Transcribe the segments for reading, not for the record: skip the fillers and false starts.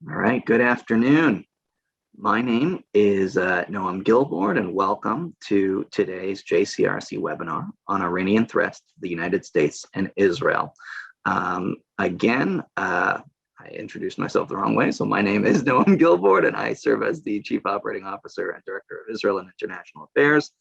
All right, good afternoon. My name is Noam Gilboard, and welcome to today's JCRC webinar on Iranian threats to the United States and Israel. I introduced myself the wrong way, so my name is Noam Gilboard, and I serve as the Chief Operating Officer and Director of Israel and International Affairs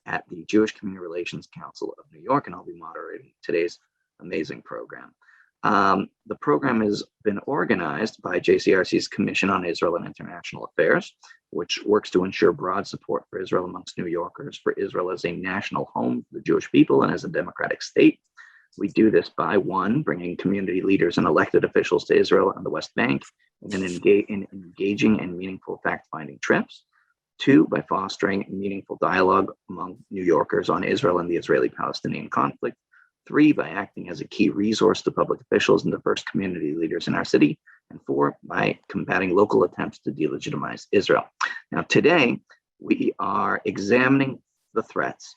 at the Jewish Community Relations Council of New York, and I'll be moderating today's amazing program. The program has been organized by JCRC's Commission on Israel and International Affairs, which works to ensure broad support for Israel amongst New Yorkers, for Israel as a national home for the Jewish people and as a democratic state. We do this by, one, bringing community leaders and elected officials to Israel and the West Bank in engaging and meaningful fact-finding trips. Two, by fostering meaningful dialogue among New Yorkers on Israel and the Israeli-Palestinian conflict. Three, by acting as a key resource to public officials and diverse community leaders in our city. And four, by combating local attempts to delegitimize Israel. Now, today, we are examining the threats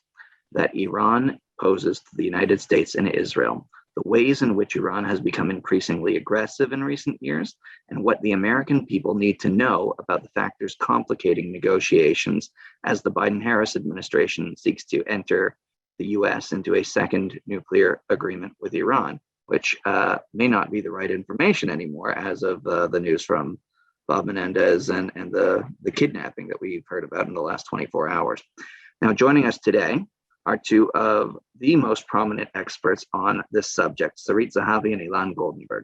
that Iran poses to the United States and Israel, the ways in which Iran has become increasingly aggressive in recent years, and what the American people need to know about the factors complicating negotiations as the Biden-Harris administration seeks to enter the US into a second nuclear agreement with Iran, which may not be the right information anymore as of the news from Bob Menendez and the kidnapping that we've heard about in the last 24 hours. Now, joining us today are two of the most prominent experts on this subject, Sarit Zahavi and Ilan Goldenberg.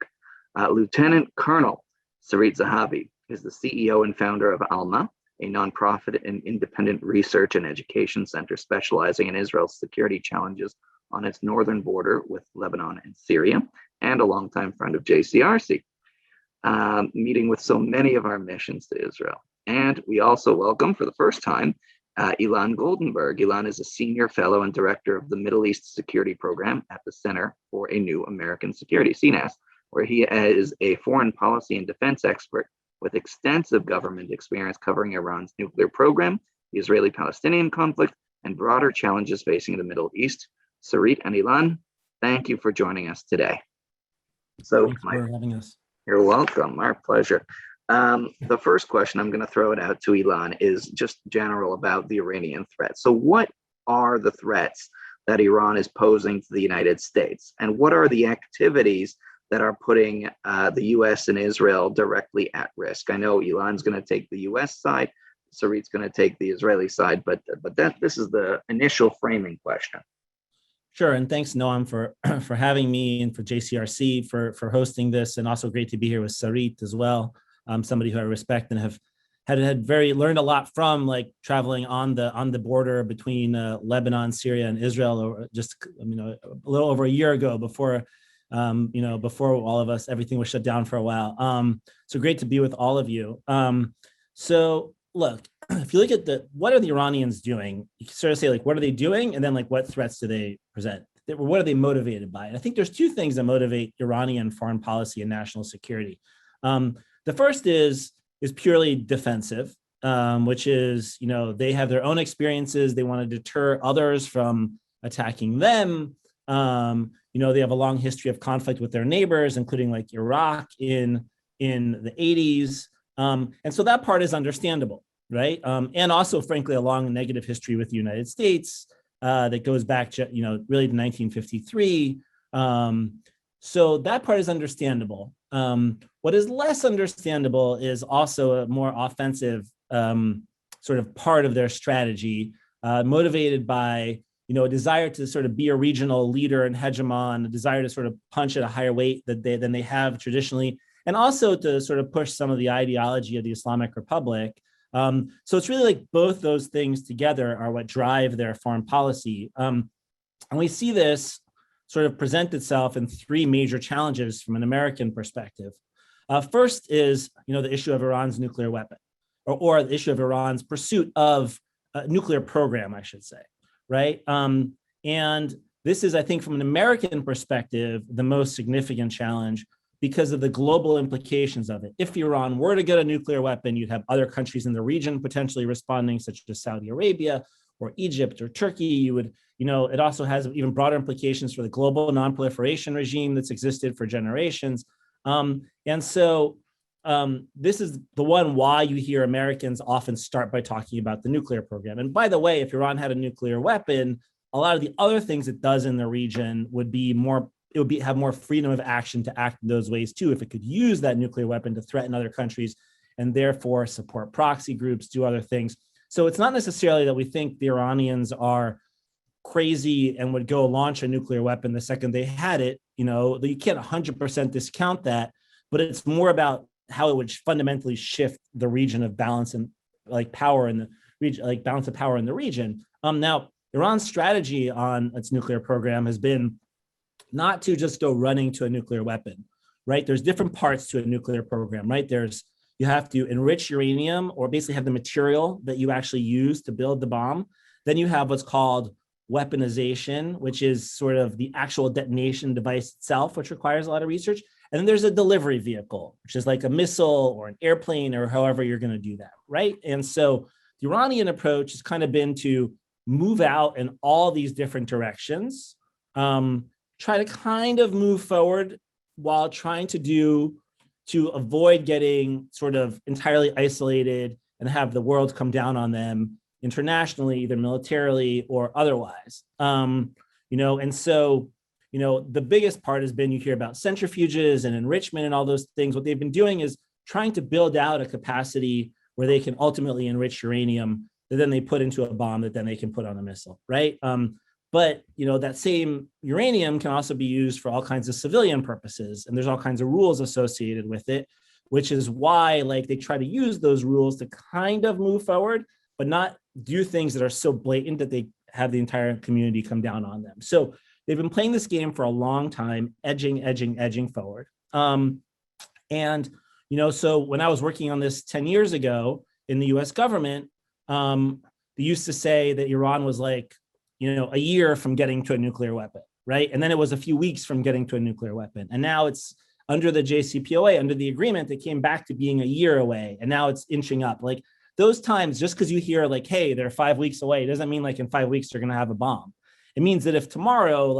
Lieutenant Colonel Sarit Zahavi is the CEO and founder of Alma, a nonprofit and independent research and education center specializing in Israel's security challenges on its northern border with Lebanon and Syria, and a longtime friend of JCRC, meeting with so many of our missions to Israel. And we also welcome, for the first time, Ilan Goldenberg. Ilan is a senior fellow and director of the Middle East Security Program at the Center for a New American Security, CNAS, where he is a foreign policy and defense expert with extensive government experience covering Iran's nuclear program, the Israeli-Palestinian conflict, and broader challenges facing the Middle East. Sarit and Ilan, thank you for joining us today. Thanks for having us. You're welcome, our pleasure. The first question, I'm going to throw it out to Ilan, is just general about the Iranian threat. So what are the threats that Iran is posing to the United States? And what are the activities that are putting the US and Israel directly at risk? I know Ilan's going to take the US side, Sarit's going to take the Israeli side, but this is the initial framing question. Sure, and thanks, Noam, for having me, and for JCRC for hosting this, and also great to be here with Sarit as well. Somebody who I respect and have learned a lot from, like traveling on the border between Lebanon, Syria, and Israel, or just a little over a year ago, before all of us, everything was shut down for a while. So great to be with all of you. So look, if you look at what are the Iranians doing, you can sort of say, like, what are they doing? And then, like, what threats do they present? What are they motivated by? And I think there's two things that motivate Iranian foreign policy and national security. The first is purely defensive, which is, they have their own experiences. They want to deter others from attacking them. They have a long history of conflict with their neighbors, including like Iraq in the 80s. And so that part is understandable, right? And also, frankly, a long negative history with the United States that goes back to, really to 1953. So that part is understandable. What is less understandable is also a more offensive sort of part of their strategy, motivated by, a desire to sort of be a regional leader and hegemon, a desire to sort of punch at a higher weight than they have traditionally, and also to sort of push some of the ideology of the Islamic Republic. So it's really like both those things together are what drive their foreign policy. And we see this sort of present itself in three major challenges from an American perspective. First is, the issue of Iran's nuclear weapon, or the issue of Iran's pursuit of a nuclear program, I should say, right? And this is, I think, from an American perspective, the most significant challenge because of the global implications of it. If Iran were to get a nuclear weapon, you'd have other countries in the region potentially responding, such as Saudi Arabia or Egypt or Turkey. You would, it also has even broader implications for the global non-proliferation regime that's existed for generations. And so this is the one why you hear Americans often start by talking about the nuclear program. And by the way, if Iran had a nuclear weapon, a lot of the other things it does in the region would be more, it would be have more freedom of action to act in those ways too, if it could use that nuclear weapon to threaten other countries and therefore support proxy groups, do other things. So it's not necessarily that we think the Iranians are crazy and would go launch a nuclear weapon the second they had it. You know, you can't 100% discount that, but it's more about how it would fundamentally shift the region of balance and like power in the region, like balance of power in the region. Now, Iran's strategy on its nuclear program has been not to just go running to a nuclear weapon, right? There's different parts to a nuclear program, right? You have to enrich uranium or basically have the material that you actually use to build the bomb. Then you have what's called weaponization, which is sort of the actual detonation device itself, which requires a lot of research. And then there's a delivery vehicle, which is like a missile or an airplane or however you're going to do that, right? And so the Iranian approach has kind of been to move out in all these different directions, try to kind of move forward while trying to avoid getting sort of entirely isolated and have the world come down on them internationally, either militarily or otherwise. And so, the biggest part has been, you hear about centrifuges and enrichment and all those things. What they've been doing is trying to build out a capacity where they can ultimately enrich uranium that then they put into a bomb that then they can put on a missile, right? But that same uranium can also be used for all kinds of civilian purposes, and there's all kinds of rules associated with it, which is why they try to use those rules to kind of move forward, but not do things that are so blatant that they have the entire community come down on them. So they've been playing this game for a long time, edging forward. So when I was working on this 10 years ago in the US government, they used to say that Iran was a year from getting to a nuclear weapon, right? And then it was a few weeks from getting to a nuclear weapon. And now it's under the JCPOA, under the agreement, it came back to being a year away. And now it's inching up. Those times, just because you hear hey, they're 5 weeks away, doesn't mean in 5 weeks they're going to have a bomb. It means that if tomorrow,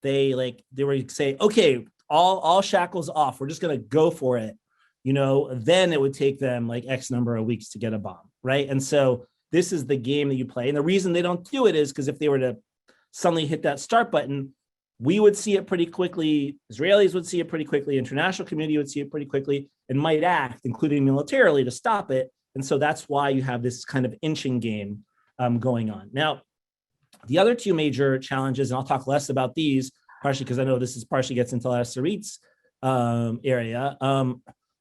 they were to say, okay, all shackles off, we're just going to go for it, then it would take them X number of weeks to get a bomb, right? And so this is the game that you play. And the reason they don't do it is because if they were to suddenly hit that start button, we would see it pretty quickly. Israelis would see it pretty quickly. International community would see it pretty quickly and might act, including militarily, to stop it. And so that's why you have this kind of inching game going on. Now, the other two major challenges, and I'll talk less about these, partially because I know this is partially gets into Sarit's area.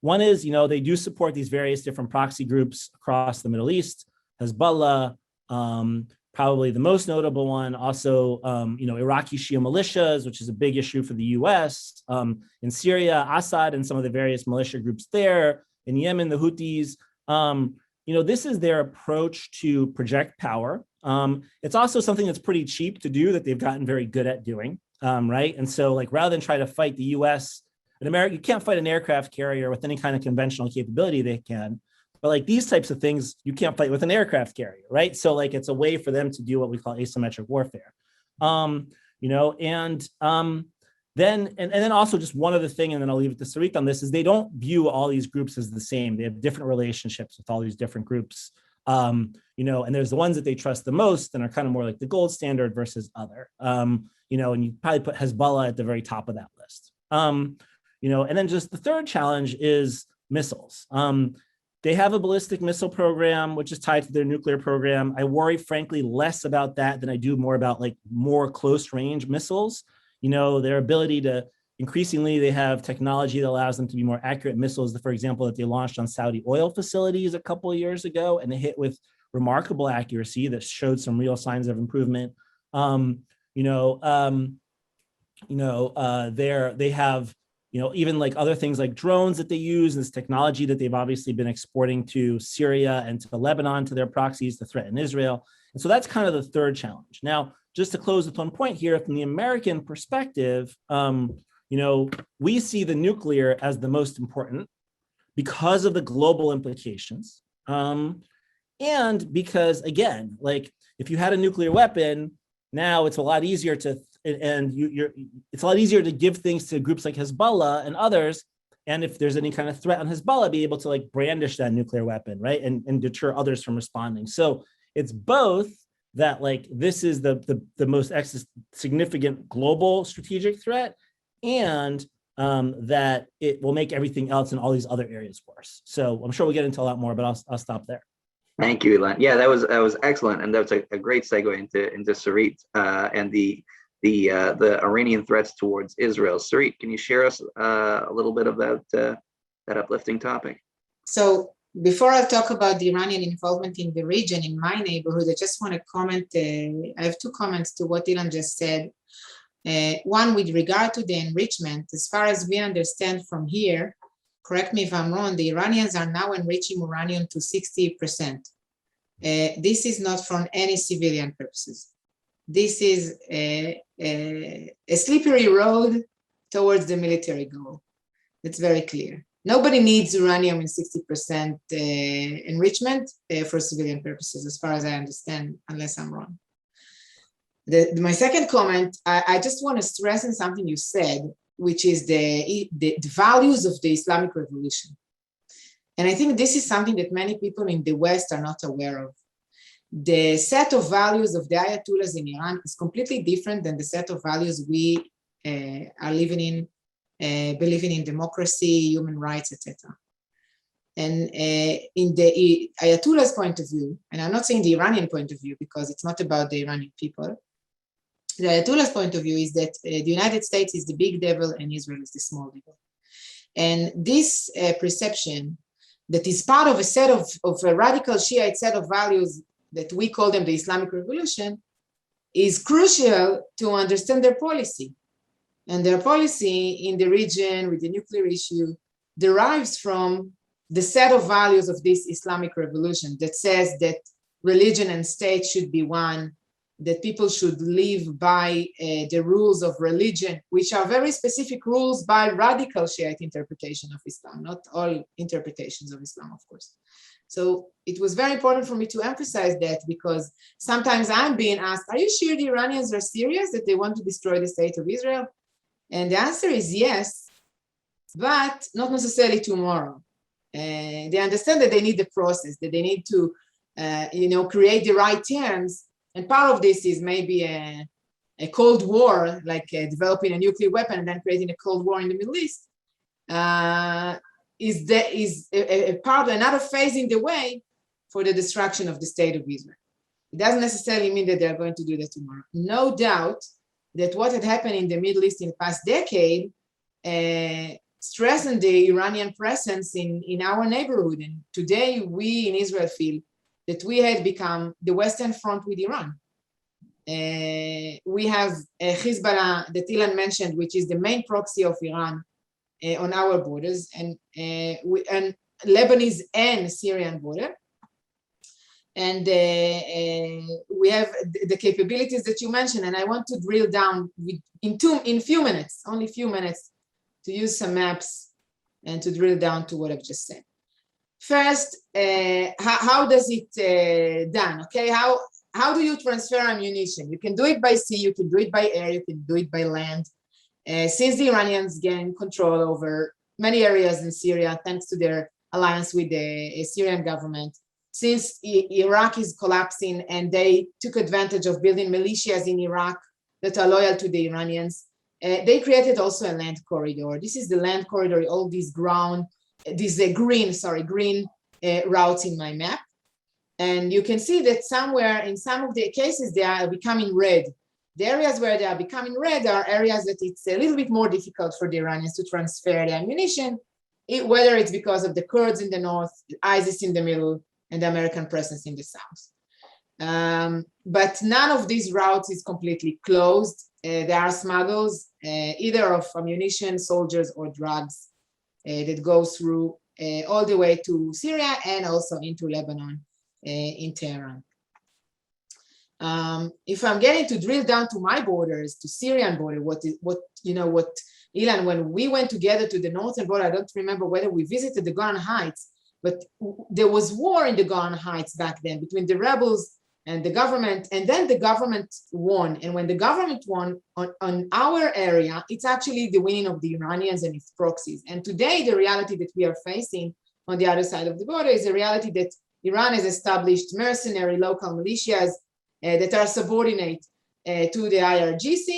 One is, they do support these various different proxy groups across the Middle East, Hezbollah, probably the most notable one, also, Iraqi Shia militias, which is a big issue for the US, in Syria, Assad and some of the various militia groups there, in Yemen, the Houthis. This is their approach to project power. It's also something that's pretty cheap to do that they've gotten very good at doing, right? And so rather than try to fight the US and America, you can't fight an aircraft carrier with any kind of conventional capability they can. But these types of things, you can't fight with an aircraft carrier, right? So it's a way for them to do what we call asymmetric warfare. Then also just one other thing, and then I'll leave it to Sarit on this, is they don't view all these groups as the same. They have different relationships with all these different groups. And there's the ones that they trust the most and are kind of more like the gold standard versus other. And you probably put Hezbollah at the very top of that list. And then just the third challenge is missiles. They have a ballistic missile program, which is tied to their nuclear program. I worry, frankly, less about that than I do more about more close range missiles. Their ability to increasingly, they have technology that allows them to be more accurate missiles, for example, that they launched on Saudi oil facilities a couple of years ago, and they hit with remarkable accuracy that showed some real signs of improvement. They have even other things like drones that they use, this technology that they've obviously been exporting to Syria and to Lebanon, to their proxies to threaten Israel. And so that's kind of the third challenge. Now, just to close with one point here, from the American perspective, we see the nuclear as the most important because of the global implications. And because, again, if you had a nuclear weapon, now it's a lot easier to, it's a lot easier to give things to groups like Hezbollah and others and if there's any kind of threat on Hezbollah, be able to like brandish that nuclear weapon, right, and deter others from responding. So it's both that like this is the most significant global strategic threat, and that it will make everything else in all these other areas worse. So I'm sure we'll get into a lot more, but I'll stop there. Thank you, Ilan. Yeah, that was excellent, and that was a great segue into Sarit and the Iranian threats towards Israel. Sarit, can you share us a little bit about that uplifting topic? So before I talk about the Iranian involvement in the region, in my neighborhood, I just want to comment. I have two comments to what Ilan just said. One with regard to the enrichment, as far as we understand from here, correct me if I'm wrong, the Iranians are now enriching uranium to 60%. This is not for any civilian purposes. This is a slippery road towards the military goal. It's very clear. Nobody needs uranium in 60% enrichment for civilian purposes, as far as I understand, unless I'm wrong. My second comment, I just want to stress on something you said, which is the values of the Islamic Revolution. And I think this is something that many people in the West are not aware of. The set of values of the Ayatollahs in Iran is completely different than the set of values we are living in, believing in democracy, human rights, etc. And in the Ayatollah's point of view, and I'm not saying the Iranian point of view because it's not about the Iranian people, the Ayatollah's point of view is that the United States is the big devil and Israel is the small devil. And this perception that is part of a set of a radical Shiite set of values that we call them the Islamic Revolution is crucial to understand their policy. And their policy in the region with the nuclear issue derives from the set of values of this Islamic Revolution that says that religion and state should be one, that people should live by the rules of religion, which are very specific rules by radical Shiite interpretation of Islam, not all interpretations of Islam, of course. So it was very important for me to emphasize that because sometimes I'm being asked, are you sure the Iranians are serious that they want to destroy the state of Israel? And the answer is yes, but not necessarily tomorrow. They understand that they need the process, that they need to create the right terms. And part of this is maybe a Cold War, like developing a nuclear weapon and then creating a Cold War in the Middle East, is a part, another phase in the way for the destruction of the state of Israel. It doesn't necessarily mean that they're going to do that tomorrow. No doubt that what had happened in the Middle East in the past decade strengthened the Iranian presence in our neighborhood. And today we in Israel feel that we had become the Western front with Iran. We have Hezbollah that Ilan mentioned, which is the main proxy of Iran on our borders, and Lebanese and Syrian border. And we have the capabilities that you mentioned, and I want to drill down in few minutes, only a few minutes, to use some maps and to drill down to what I've just said. First, how does it done? Okay, how do you transfer ammunition? You can do it by sea, you can do it by air, you can do it by land. Since the Iranians gained control over many areas in Syria, thanks to their alliance with the Syrian government, since Iraq is collapsing and they took advantage of building militias in Iraq that are loyal to the Iranians, they created also a land corridor. This is the land corridor, all these green routes in my map. And you can see that somewhere in some of the cases, they are becoming red. The areas where they are becoming red are areas that it's a little bit more difficult for the Iranians to transfer the ammunition, whether it's because of the Kurds in the north, ISIS in the middle, and the American presence in the south. But none of these routes is completely closed. There are smuggles, either of ammunition, soldiers, or drugs that go through all the way to Syria and also into Lebanon in Tehran. If I'm getting to drill down to my borders, to Syrian border, what Ilan, when we went together to the northern border, I don't remember whether we visited the Golan Heights, but there was war in the Golan Heights back then between the rebels and the government, and then the government won. And when the government won on our area, it's actually the winning of the Iranians and its proxies. And today, the reality that we are facing on the other side of the border is a reality that Iran has established mercenary local militias that are subordinate to the IRGC,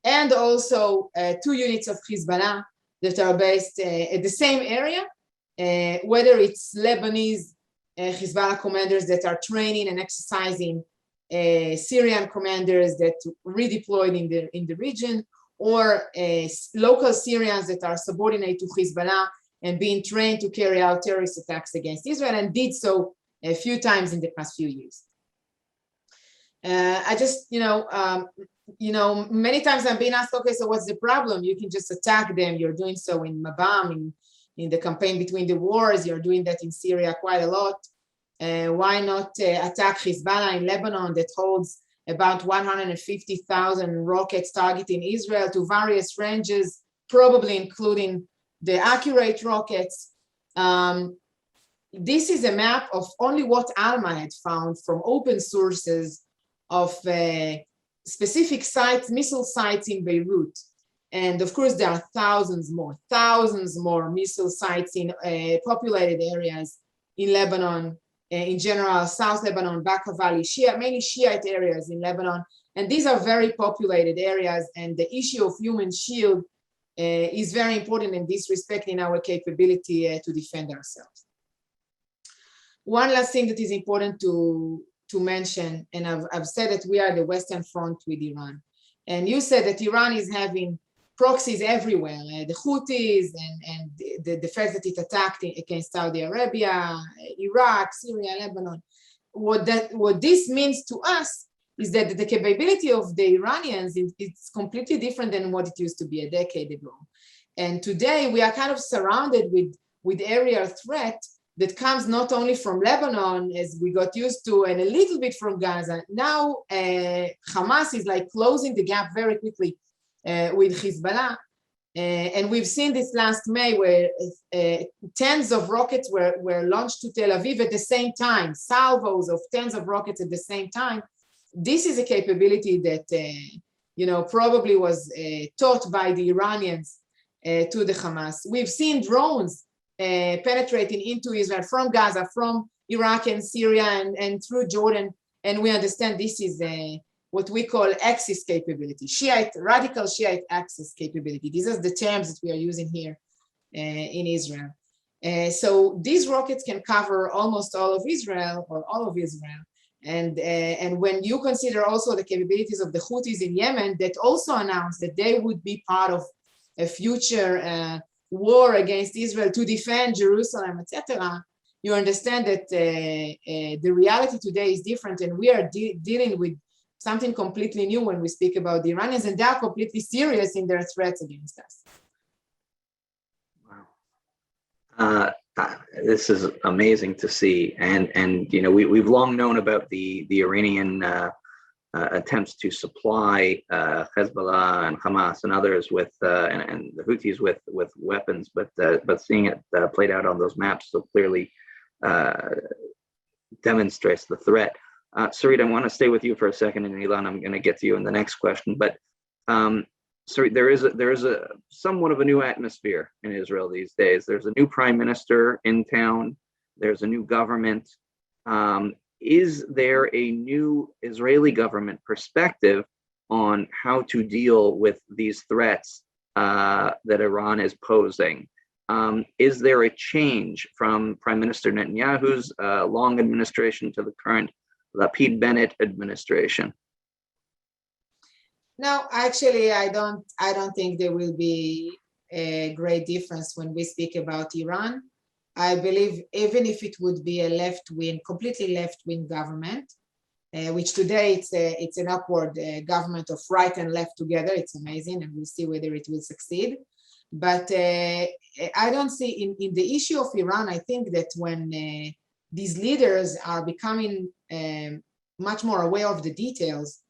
and also 2 units of Hezbollah that are based at the same area, whether it's Lebanese Hezbollah commanders that are training and exercising Syrian commanders that redeployed in the region, or local Syrians that are subordinate to Hezbollah and being trained to carry out terrorist attacks against Israel, and did so a few times in the past few years. I just, many times I'm being asked, okay, so what's the problem? You can just attack them. You're doing so in Mabam, in the campaign between the wars. You're doing that in Syria quite a lot. Why not attack Hezbollah in Lebanon that holds about 150,000 rockets targeting Israel to various ranges, probably including the accurate rockets. This is a map of only what Alma had found from open sources of specific sites, missile sites in Beirut. And of course, there are thousands more missile sites in populated areas in Lebanon, in general, South Lebanon, Bekaa Valley, mainly Shiite areas in Lebanon. And these are very populated areas, and the issue of human shield is very important in this respect in our capability to defend ourselves. One last thing that is important to mention, and I've said that we are the Western Front with Iran. And you said that Iran is having proxies everywhere, the Houthis and the fact that it attacked against Saudi Arabia, Iraq, Syria, Lebanon. What this means to us is that the capability of the Iranians is completely different than what it used to be a decade ago. And today we are kind of surrounded with aerial threat that comes not only from Lebanon, as we got used to, and a little bit from Gaza. Now Hamas is like closing the gap very quickly with Hezbollah. And we've seen this last May where tens of rockets were launched to Tel Aviv at the same time, salvos of tens of rockets at the same time. This is a capability that, probably was taught by the Iranians to the Hamas. We've seen drones penetrating into Israel from Gaza, from Iraq and Syria and through Jordan. And we understand this is what we call axis capability, radical Shiite axis capability. These are the terms that we are using here in Israel. So these rockets can cover almost all of Israel or all of Israel. And when you consider also the capabilities of the Houthis in Yemen that also announced that they would be part of a future war against Israel to defend Jerusalem, etc., you understand that the reality today is different, and we are dealing with something completely new when we speak about the Iranians, and they are completely serious in their threats against us. Wow. This is amazing to see, and we've long known about the Iranian attempts to supply Hezbollah and Hamas and others with and the Houthis with weapons, but seeing it played out on those maps so clearly demonstrates the threat. Sarit, I want to stay with you for a second, and Ilan, I'm going to get to you in the next question. But Sarit, there is a somewhat of a new atmosphere in Israel these days. There's a new prime minister in town. There's a new government. Is there a new Israeli government perspective on how to deal with these threats that Iran is posing? Is there a change from Prime Minister Netanyahu's long administration to the current Lapid Bennett administration? No, actually, I don't think there will be a great difference when we speak about Iran. I believe even if it would be a left-wing, completely left-wing government, which today it's an upward government of right and left together. It's amazing, and we'll see whether it will succeed. But I don't see in the issue of Iran, I think that when these leaders are becoming much more aware of the details,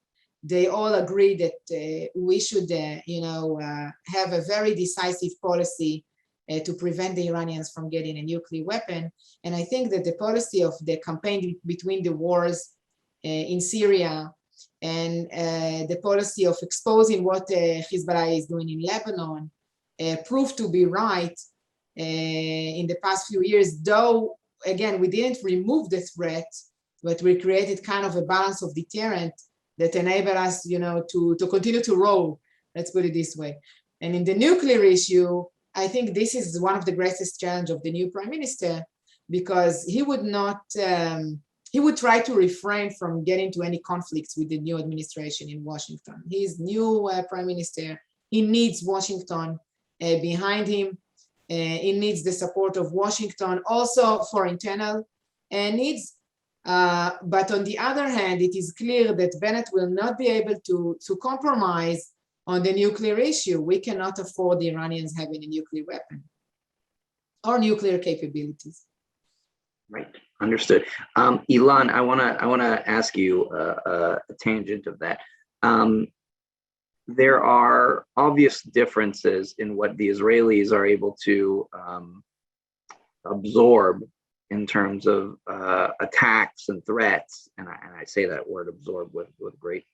they all agree that we should, have a very decisive policy to prevent the Iranians from getting a nuclear weapon. And I think that the policy of the campaign between the wars in Syria, and the policy of exposing what Hezbollah is doing in Lebanon proved to be right in the past few years, though, again, we didn't remove the threat, but we created kind of a balance of deterrent that enable us, to continue to roll, let's put it this way. And in the nuclear issue, I think this is one of the greatest challenge of the new prime minister, because he would not, he would try to refrain from getting to any conflicts with the new administration in Washington. He's new prime minister. He needs Washington behind him. He needs the support of Washington also for internal needs. But on the other hand, it is clear that Bennett will not be able to compromise on the nuclear issue. We cannot afford the Iranians having a nuclear weapon or nuclear capabilities. Right, understood. Ilan, I wanna ask you a tangent of that. There are obvious differences in what the Israelis are able to absorb in terms of attacks and threats, and I say that word absorb with great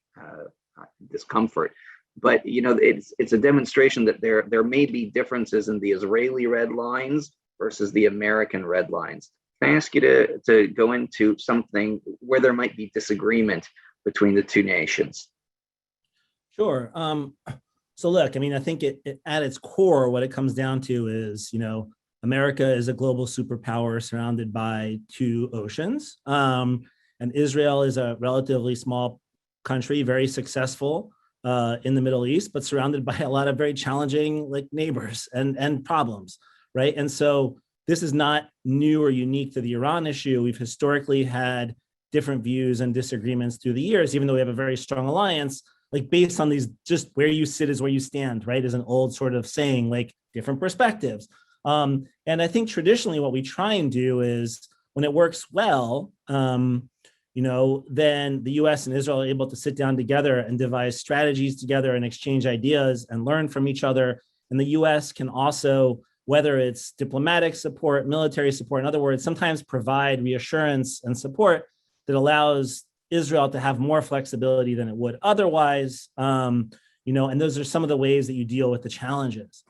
discomfort. But it's a demonstration that there may be differences in the Israeli red lines versus the American red lines. Can I ask you to go into something where there might be disagreement between the two nations? Sure. So look, I think it at its core, what it comes down to is, America is a global superpower surrounded by two oceans. And Israel is a relatively small country, very successful in the Middle East, but surrounded by a lot of very challenging neighbors and problems, right? And so this is not new or unique to the Iran issue. We've historically had different views and disagreements through the years, even though we have a very strong alliance, based on these, just where you sit is where you stand, right? Is an old sort of saying, different perspectives. And I think traditionally what we try and do is when it works well, then the US and Israel are able to sit down together and devise strategies together and exchange ideas and learn from each other. And the US can also, whether it's diplomatic support, military support, in other words, sometimes provide reassurance and support that allows Israel to have more flexibility than it would otherwise. And those are some of the ways that you deal with the challenges.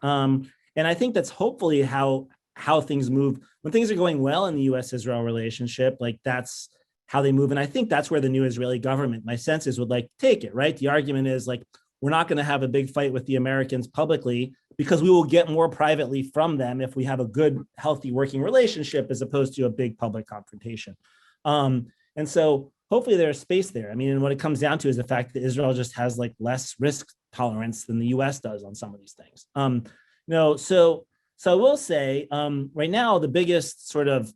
And I think that's hopefully how things move. When things are going well in the US-Israel relationship, that's how they move. And I think that's where the new Israeli government, my sense is, would like to take it, right? The argument is we're not going to have a big fight with the Americans publicly because we will get more privately from them if we have a good, healthy working relationship as opposed to a big public confrontation. And so hopefully there's space there. And what it comes down to is the fact that Israel just has less risk tolerance than the US does on some of these things. So I will say right now, the biggest sort of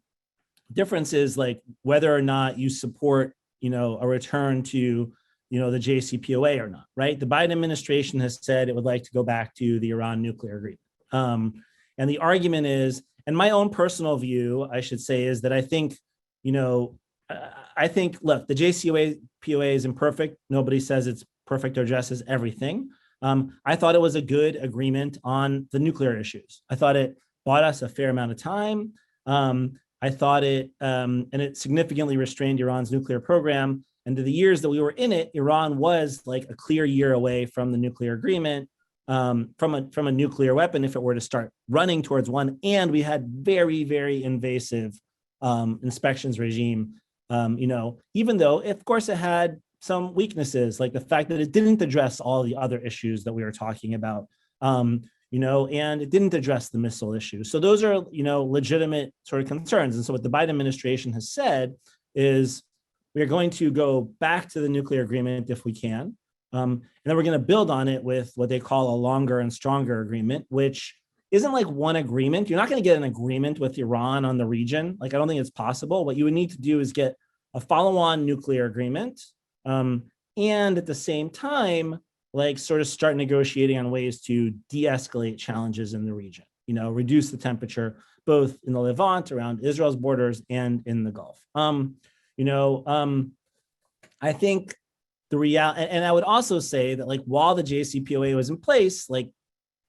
difference is whether or not you support, a return to, the JCPOA or not, right? The Biden administration has said it would like to go back to the Iran nuclear agreement. And the argument is, and my own personal view, I should say, is that I think, look, the JCPOA is imperfect. Nobody says it's perfect or addresses everything. I thought it was a good agreement on the nuclear issues. I thought it bought us a fair amount of time. I thought it, and it significantly restrained Iran's nuclear program. And to the years that we were in it, Iran was a clear year away from the nuclear agreement, from a nuclear weapon if it were to start running towards one. And we had very, very invasive inspections regime, even though, of course, it had some weaknesses, like the fact that it didn't address all the other issues that we were talking about, and it didn't address the missile issue. So those are, legitimate sort of concerns. And so what the Biden administration has said is we are going to go back to the nuclear agreement if we can. And then we're going to build on it with what they call a longer and stronger agreement, which isn't one agreement. You're not going to get an agreement with Iran on the region. I don't think it's possible. What you would need to do is get a follow-on nuclear agreement, and at the same time, sort of start negotiating on ways to de-escalate challenges in the region, reduce the temperature, both in the Levant, around Israel's borders, and in the Gulf. I think the reality, and I would also say that while the JCPOA was in place,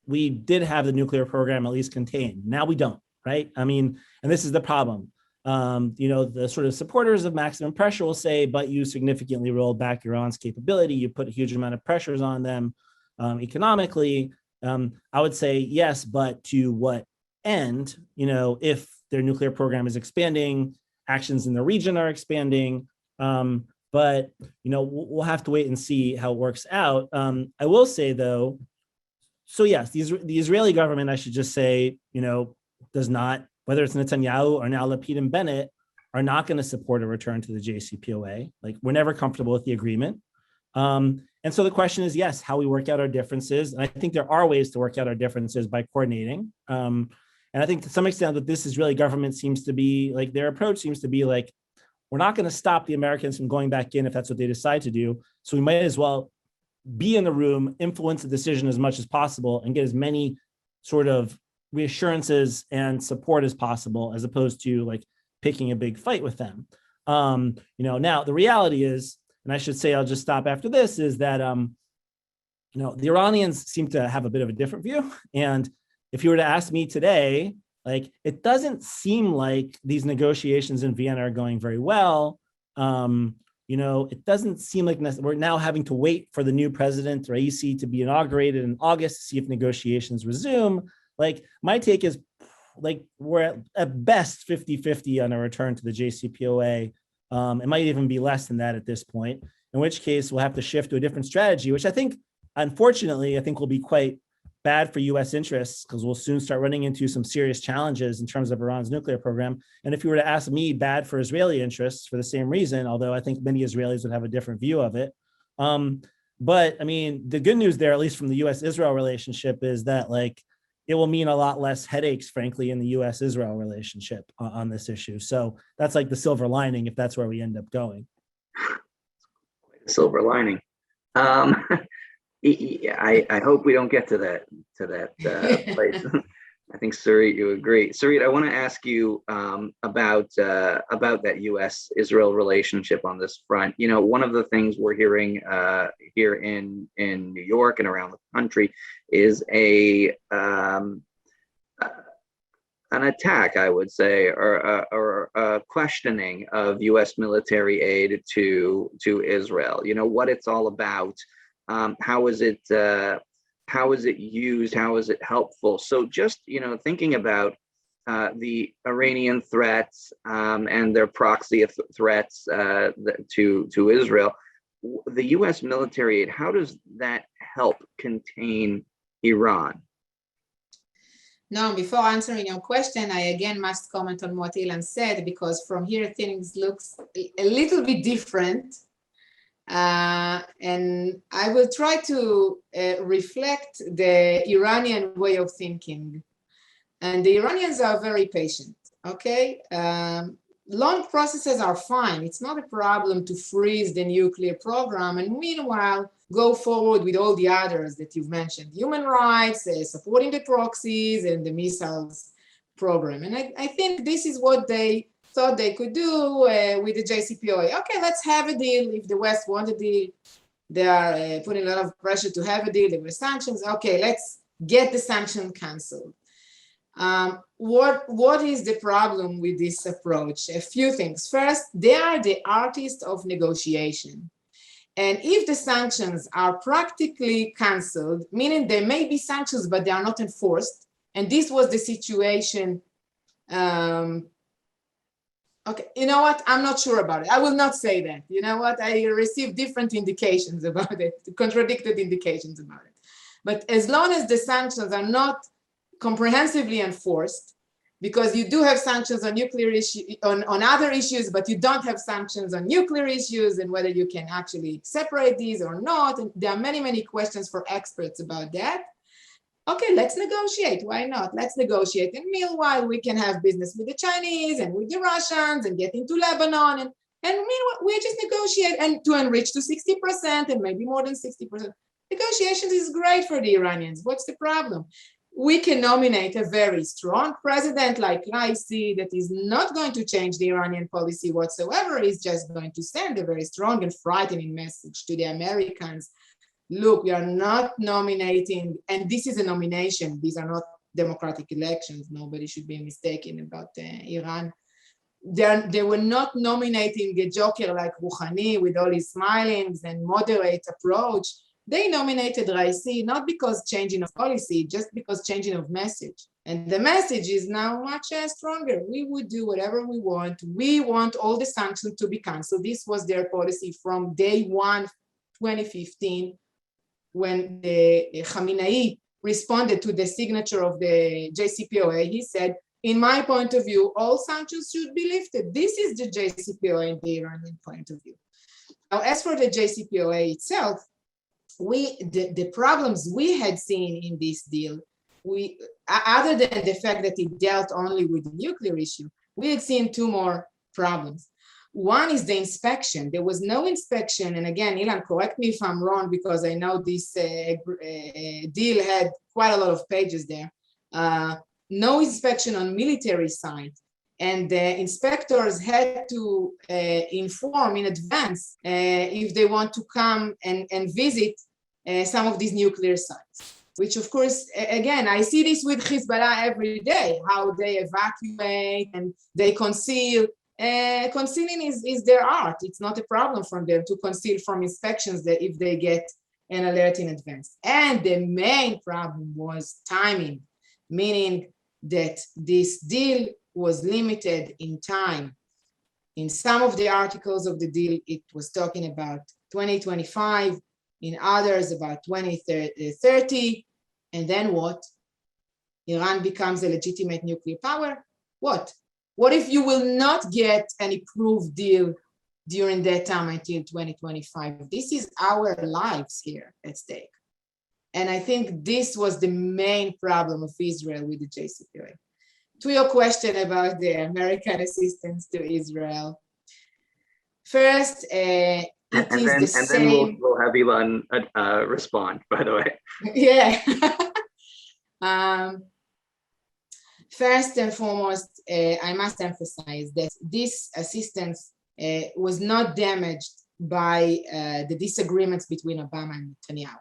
we did have the nuclear program at least contained. Now we don't, right? And this is the problem. The sort of supporters of maximum pressure will say, but you significantly rolled back Iran's capability. You put a huge amount of pressures on them economically. I would say yes, but to what end? If their nuclear program is expanding, actions in the region are expanding. But we'll have to wait and see how it works out. I will say though, so yes, the Israeli government, I should just say, does not, whether it's Netanyahu or now Lapid and Bennett, are not going to support a return to the JCPOA. Like, we're never comfortable with the agreement. And so the question is, yes, how we work out our differences. And I think there are ways to work out our differences by coordinating. And I think to some extent that this Israeli government seems to be like, their approach seems to be like, we're not going to stop the Americans from going back in if that's what they decide to do. So we might as well be in the room, influence the decision as much as possible, and get as many sort of reassurances and support as possible, as opposed to like picking a big fight with them. Now the reality is, and I should say, I'll just stop after this, is that, the Iranians seem to have a bit of a different view. And if you were to ask me today, like, it doesn't seem like these negotiations in Vienna are going very well. It doesn't seem like we're now having to wait for the new president, Raisi, to be inaugurated in August to see if negotiations resume. Like, my take is, like, we're at best 50-50 on a return to the JCPOA. It might even be less than that at this point, in which case we'll have to shift to a different strategy, which I think, unfortunately, will be quite bad for U.S. interests, because we'll soon start running into some serious challenges in terms of Iran's nuclear program. And if you were to ask me, bad for Israeli interests for the same reason, although I think many Israelis would have a different view of it. But I mean, the good news there, at least from the U.S.-Israel relationship, is that like it will mean a lot less headaches, frankly, in the U.S.-Israel relationship on this issue. So that's like the silver lining, if that's where we end up going. Silver lining. I hope we don't get to that place. I think, Sarit, you agree. Sarit, I want to ask you about that U.S.-Israel relationship on this front. One of the things we're hearing here in New York and around the country is an attack, I would say, or a questioning of U.S. military aid to Israel. What it's all about. How is it used? How is it helpful? So just, thinking about the Iranian threats and their proxy threats to Israel, the U.S. military aid, how does that help contain Iran? No, before answering your question, I again must comment on what Ilan said, because from here things looks a little bit different. And I will try to reflect the Iranian way of thinking. And the Iranians are very patient, okay? Long processes are fine. It's not a problem to freeze the nuclear program and meanwhile go forward with all the others that you've mentioned: human rights, supporting the proxies, and the missiles program. And I think this is what they thought they could do with the JCPOA. Okay, let's have a deal. If the West want a deal, they are putting a lot of pressure to have a deal. There were sanctions. Okay, let's get the sanction canceled. What is the problem with this approach? A few things. First, they are the artists of negotiation. And if the sanctions are practically canceled, meaning there may be sanctions, but they are not enforced, and this was the situation. Okay, you know what? I'm not sure about it. I will not say that. You know what? I received different indications about it, contradicted indications about it. But as long as the sanctions are not comprehensively enforced, because you do have sanctions on nuclear issues, on other issues, but you don't have sanctions on nuclear issues, and whether you can actually separate these or not. And there are many, many questions for experts about that. Okay, let's negotiate. Why not? Let's negotiate. And meanwhile, we can have business with the Chinese and with the Russians and get into Lebanon. And meanwhile, we just negotiate and to enrich to 60% and maybe more than 60%. Negotiations is great for the Iranians. What's the problem? We can nominate a very strong president like Raisi that is not going to change the Iranian policy whatsoever. He's just going to send a very strong and frightening message to the Americans. Look, we are not nominating, and this is a nomination. These are not democratic elections. Nobody should be mistaken about Iran. they were not nominating a joker like Rouhani with all his smilings and moderate approach. They nominated Raisi not because changing of policy, just because changing of message. And the message is now much stronger. We would do whatever we want. We want all the sanctions to be canceled. This was their policy from day one, 2015, when the Khamenei responded to the signature of the JCPOA. He said, in my point of view, all sanctions should be lifted. This is the JCPOA in the Iranian point of view. Now, as for the JCPOA itself, the problems we had seen in this deal, other than the fact that it dealt only with the nuclear issue, we had seen two more problems. One is the inspection. There was no inspection, and again, Ilan, correct me if I'm wrong, because I know this deal had quite a lot of pages there. No inspection on military side, and the inspectors had to inform in advance if they want to come and visit some of these nuclear sites, which of course, again, I see this with Hezbollah every day, how they evacuate and they conceal. Concealing is their art. It's not a problem for them to conceal from inspections that if they get an alert in advance. And the main problem was timing, meaning that this deal was limited in time. In some of the articles of the deal, it was talking about 2025, in others about 2030, and then what? Iran becomes a legitimate nuclear power? What? What if you will not get an approved deal during that time until 2025? This is our lives here at stake. And I think this was the main problem of Israel with the JCPOA. To your question about the American assistance to Israel, first, then we'll have Elon respond, by the way. Yeah. First and foremost, I must emphasize that this assistance was not damaged by the disagreements between Obama and Netanyahu.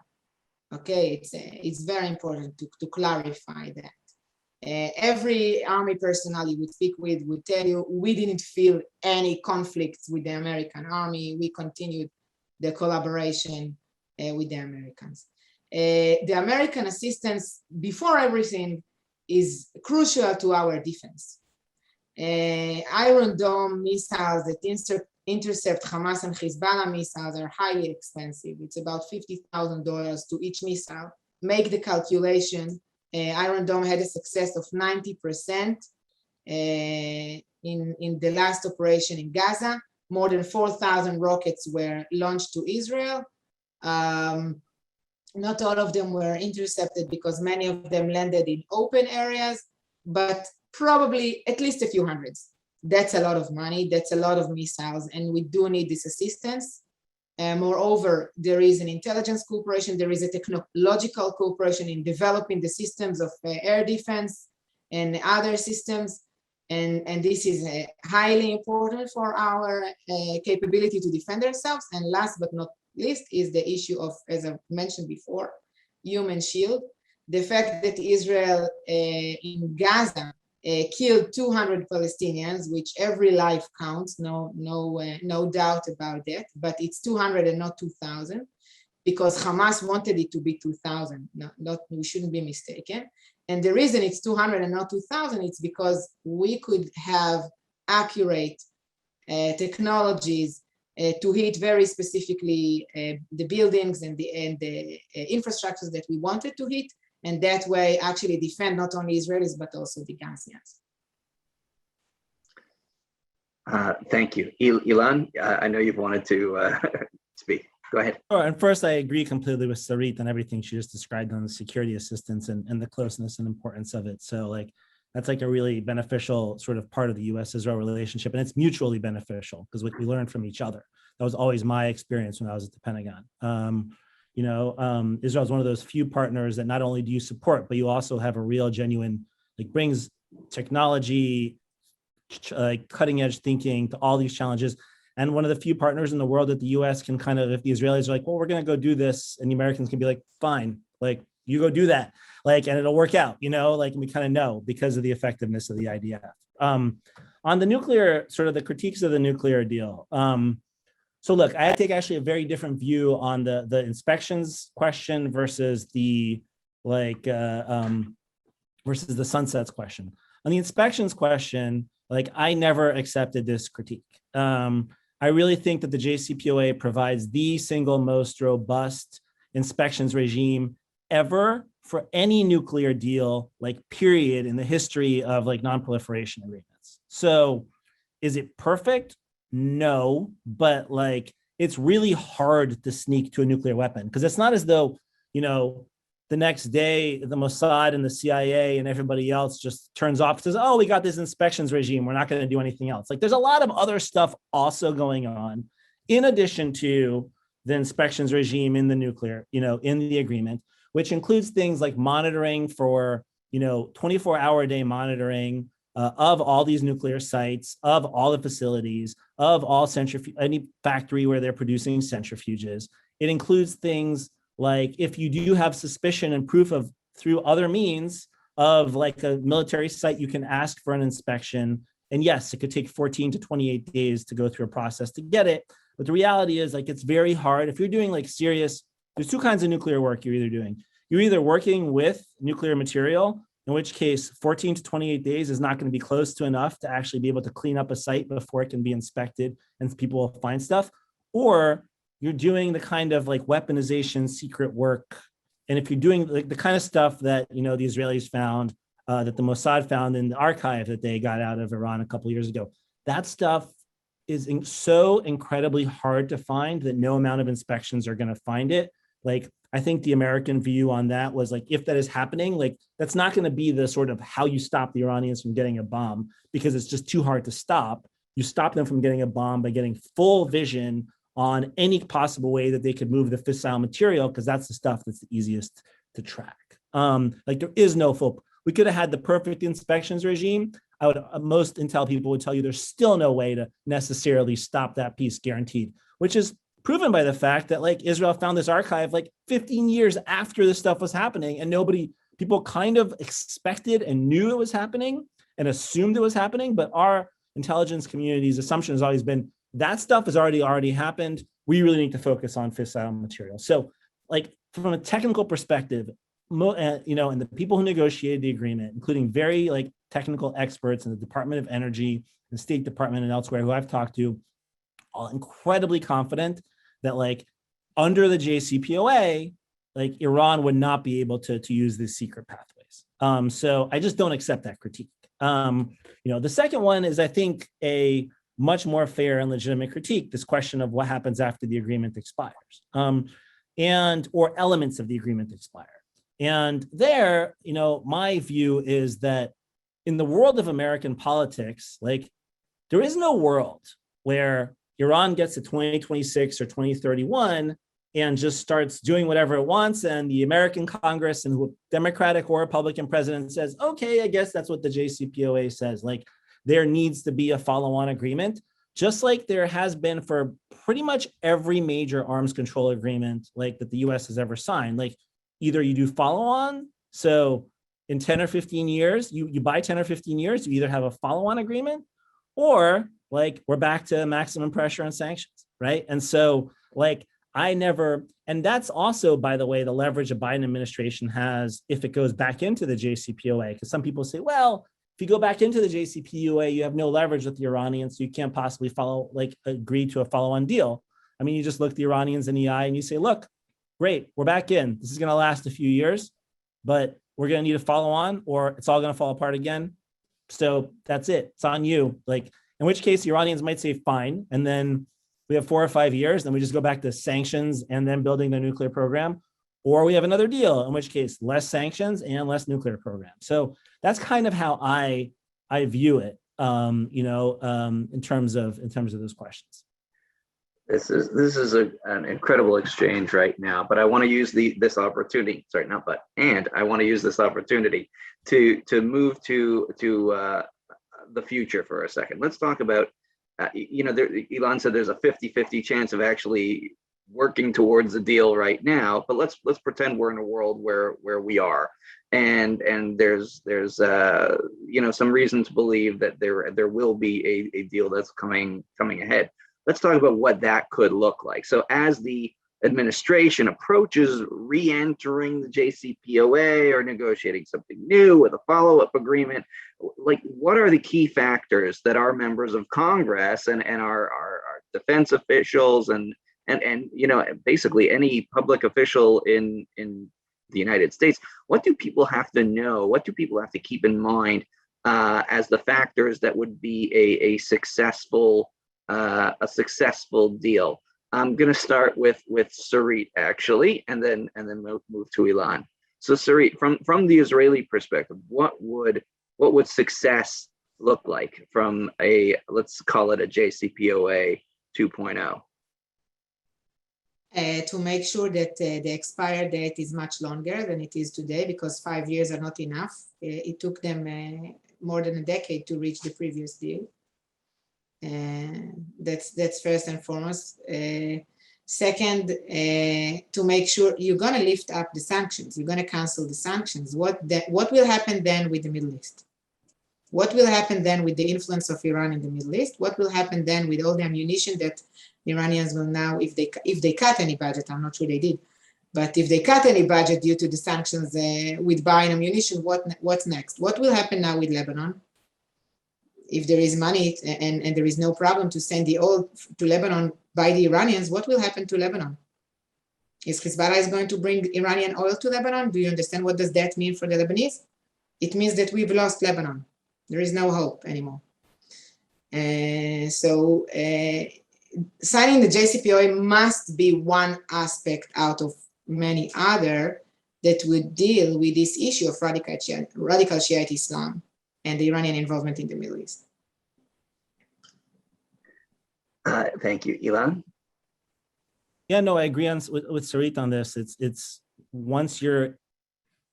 Okay, it's very important to clarify that. Every army personnel you would speak with would tell you we didn't feel any conflicts with the American army. We continued the collaboration with the Americans. The American assistance, before everything, is crucial to our defense. Iron Dome missiles that intercept Hamas and Hezbollah missiles are highly expensive. It's about $50,000 to each missile. Make the calculation. Iron Dome had a success of 90% in the last operation in Gaza. More than 4,000 rockets were launched to Israel. Not all of them were intercepted because many of them landed in open areas, but probably at least a few hundreds. That's a lot of money, that's a lot of missiles, and we do need this assistance. Moreover, there is an intelligence cooperation, there is a technological cooperation in developing the systems of air defense and other systems, and this is highly important for our capability to defend ourselves. And last but not least is the issue of, as I mentioned before, human shield. The fact that Israel in Gaza killed 200 Palestinians, which every life counts, no doubt about that, but it's 200 and not 2,000, because Hamas wanted it to be 2,000. We shouldn't be mistaken. And the reason it's 200 and not 2,000, it's because we could have accurate technologies to hit very specifically the buildings and the infrastructures that we wanted to hit, and that way actually defend not only Israelis, but also the Gazians. Thank you. Ilan, I know you've wanted to speak. Go ahead. Oh, and first, I agree completely with Sarit and everything she just described on the security assistance and the closeness and importance of it. So that's a really beneficial sort of part of the U.S.-Israel relationship, and it's mutually beneficial because we learn from each other. That was always my experience when I was at the Pentagon. Israel is one of those few partners that not only do you support, but you also have a real genuine, brings technology, cutting edge thinking to all these challenges. And one of the few partners in the world that the US can kind of, if the Israelis are like, well, we're going to go do this, and the Americans can be like, fine, you go do that, and it'll work out, and we kind of know because of the effectiveness of the IDF. on the nuclear, sort of the critiques of the nuclear deal. So look, I take actually a very different view on the inspections question versus the versus the sunsets question. On the inspections question, like I never accepted this critique. I really think that the JCPOA provides the single most robust inspections regime ever for any nuclear deal, like period, in the history of like non-proliferation agreements. So is it perfect? No, but like it's really hard to sneak to a nuclear weapon, because it's not as though, you know, the next day the Mossad and the CIA and everybody else just turns off and says, oh, we got this inspections regime, we're not going to do anything else. Like there's a lot of other stuff also going on in addition to the inspections regime in the nuclear, you know, in the agreement, which includes things like monitoring for, you know, 24-hour-a-day monitoring of all these nuclear sites, of all the facilities, of all any factory where they're producing centrifuges. It includes things like if you do have suspicion and proof of through other means of like a military site, you can ask for an inspection. And yes, it could take 14 to 28 days to go through a process to get it. But the reality is like, it's very hard. If you're doing like serious, there's two kinds of nuclear work you're either doing. You're either working with nuclear material, in which case 14 to 28 days is not going to be close to enough to actually be able to clean up a site before it can be inspected and people will find stuff. Or you're doing the kind of like weaponization secret work. And if you're doing like the kind of stuff that, you know, the Israelis found, that the Mossad found in the archive that they got out of Iran a couple of years ago, that stuff is so incredibly hard to find that no amount of inspections are going to find it. Like, I think the American view on that was like, if that is happening, like that's not going to be the sort of how you stop the Iranians from getting a bomb, because it's just too hard to stop. You stop them from getting a bomb by getting full vision on any possible way that they could move the fissile material, because that's the stuff that's the easiest to track. Like there is no full, we could have had the perfect inspections regime. I would, most intel people would tell you there's still no way to necessarily stop that piece guaranteed, which is proven by the fact that like Israel found this archive like 15 years after this stuff was happening, and people kind of expected and knew it was happening and assumed it was happening. But our intelligence community's assumption has always been that stuff has already happened. We really need to focus on fissile material. So like from a technical perspective, you know, and the people who negotiated the agreement, including very like technical experts in the Department of Energy and State Department and elsewhere who I've talked to, all incredibly confident that like under the JCPOA, like Iran would not be able to use these secret pathways. So I just don't accept that critique. You know, the second one is, I think, a much more fair and legitimate critique, this question of what happens after the agreement expires, or elements of the agreement expire. And there, you know, my view is that in the world of American politics, like there is no world where Iran gets to 2026 or 2031 and just starts doing whatever it wants, and the American Congress and who Democratic or Republican president says, okay, I guess that's what the JCPOA says. Like there needs to be a follow-on agreement, just like there has been for pretty much every major arms control agreement like that the US has ever signed. Like either you do follow-on, so in 10 or 15 years, you buy 10 or 15 years, you either have a follow-on agreement, or like we're back to maximum pressure and sanctions, right? And so like and that's also, by the way, the leverage a Biden administration has if it goes back into the JCPOA, because some people say, well, if you go back into the JCPOA, you have no leverage with the Iranians, so you can't possibly agree to a follow-on deal. I mean, you just look the Iranians in the eye and you say, look, great, we're back in. This is going to last a few years, but we're going to need a follow-on or it's all going to fall apart again. So that's it. It's on you. Like, in which case the Iranians might say fine. And then we have 4 or 5 years, then we just go back to sanctions and then building their nuclear program. Or we have another deal, in which case less sanctions and less nuclear program. So that's kind of how I view it, you know, in terms of those questions. This is an incredible exchange right now, but I want to use this opportunity. Sorry, not but, and I want to use this opportunity to move to the future for a second. Let's talk about, you know, Ilan said there's a 50-50 chance of actually working towards a deal right now, but let's pretend we're in a world where we are, and there's some reason to believe that there will be a deal that's coming ahead. Let's talk about what that could look like. So as the administration approaches re-entering the JCPOA or negotiating something new with a follow-up agreement, like what are the key factors that our members of Congress and our defense officials and basically any public official in the United States, what do people have to know? What do people have to keep in mind as the factors that would be a successful deal? I'm going to start with Sarit actually, and then move to Ilan. So Sarit, from the Israeli perspective, what would success look like from let's call it a JCPOA 2.0? To make sure that the expire date is much longer than it is today, because 5 years are not enough. It took them more than a decade to reach the previous deal. That's first and foremost. Second, to make sure you're going to lift up the sanctions, you're going to cancel the sanctions. What will happen then with the Middle East? What will happen then with the influence of Iran in the Middle East? What will happen then with all the ammunition that the Iranians will now, if they cut any budget, I'm not sure they did, but if they cut any budget due to the sanctions with buying ammunition, what's next? What will happen now with Lebanon? If there is money and there is no problem to send the oil to Lebanon by the Iranians, what will happen to Lebanon? Is Hezbollah is going to bring Iranian oil to Lebanon? Do you understand what does that mean for the Lebanese? It means that we've lost Lebanon. There is no hope anymore. So signing the JCPOA must be one aspect out of many other that would deal with this issue of radical Shiite Islam and the Iranian involvement in the Middle East. Thank you, Ilan. Yeah, no, I agree with Sarit on this. It's once you're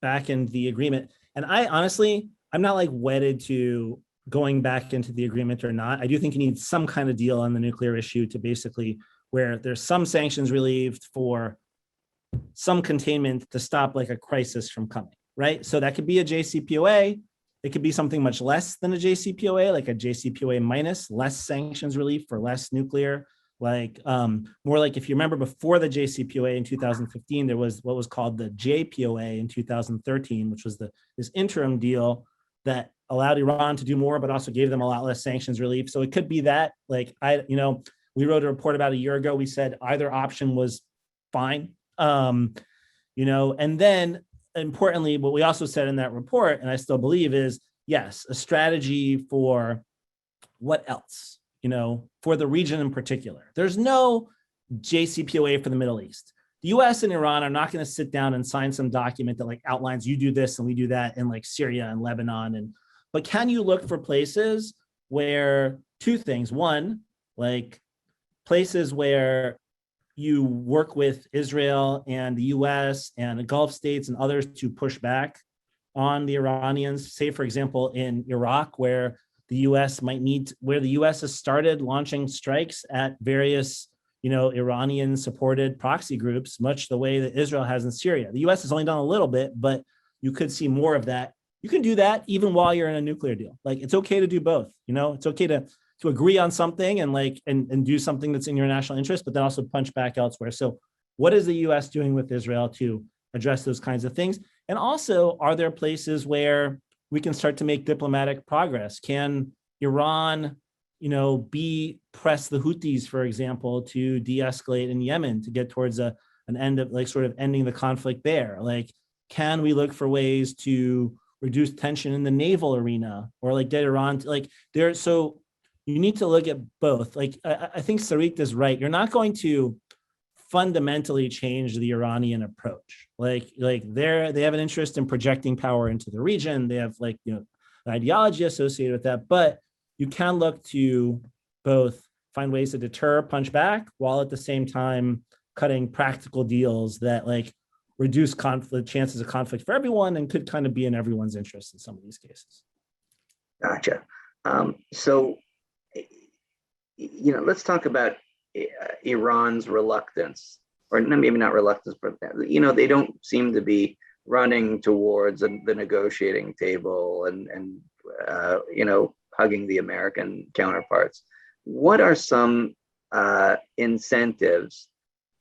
back in the agreement, and I honestly, I'm not like wedded to going back into the agreement or not. I do think you need some kind of deal on the nuclear issue to basically where there's some sanctions relieved for some containment to stop like a crisis from coming, right? So that could be a JCPOA. It could be something much less than a JCPOA, like a JCPOA minus, less sanctions relief for less nuclear. Like more like if you remember before the JCPOA in 2015, there was what was called the JPOA in 2013, which was this interim deal that allowed Iran to do more, but also gave them a lot less sanctions relief. So it could be that, like we wrote a report about a year ago. We said either option was fine, and then importantly, what we also said in that report, and I still believe is, yes, a strategy for what else, for the region in particular. There's no JCPOA for the Middle East. The US and Iran are not going to sit down and sign some document that like outlines you do this and we do that in like Syria and Lebanon. But can you look for places where two things? One, like places where you work with Israel and the US and the Gulf states and others to push back on the Iranians, say, for example, in Iraq, where the US where the US has started launching strikes at various Iranian supported proxy groups, much the way that Israel has in Syria. The US has only done a little bit, but you could see more of that. You can do that even while you're in a nuclear deal. Like it's okay to do both. It's okay to agree on something and do something that's in your national interest, but then also punch back elsewhere. So what is the US doing with Israel to address those kinds of things? And also, are there places where we can start to make diplomatic progress? Can Iran press the Houthis, for example, to de-escalate in Yemen to get towards an end of sort of ending the conflict there? Like, can we look for ways to reduce tension in the naval arena or get Iran to so you need to look at both. I think Sarit is right. You're not going to fundamentally change the Iranian approach. They have an interest in projecting power into the region. They have an ideology associated with that, but you can look to both find ways to deter, punch back, while at the same time cutting practical deals that reduce conflict, chances of conflict for everyone, and could kind of be in everyone's interest in some of these cases. Gotcha. So, let's talk about Iran's reluctance, or maybe not reluctance, but they don't seem to be running towards the negotiating table and hugging the American counterparts. What are some incentives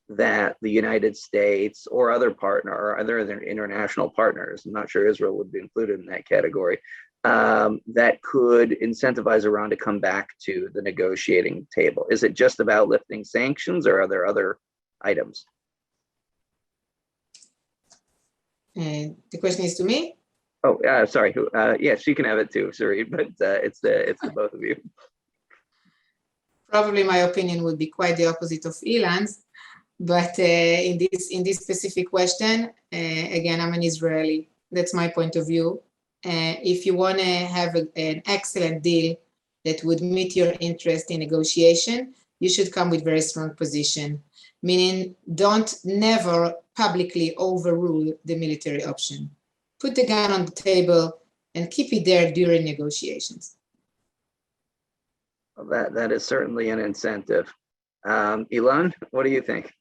that the United States or other international partners, I'm not sure Israel would be included in that category, that could incentivize Iran to come back to the negotiating table? Is it just about lifting sanctions, or are there other items? And the question is to me? Oh, sorry. Yes, you can have it too, Sarit, but it's the both of you. Probably my opinion would be quite the opposite of Ilan's, but in this specific question, again, I'm an Israeli. That's my point of view. If you want to have an excellent deal that would meet your interest in negotiation, you should come with very strong position, meaning don't never publicly overrule the military option. Put the gun on the table and keep it there during negotiations. Well, that is certainly an incentive. Ilan, what do you think?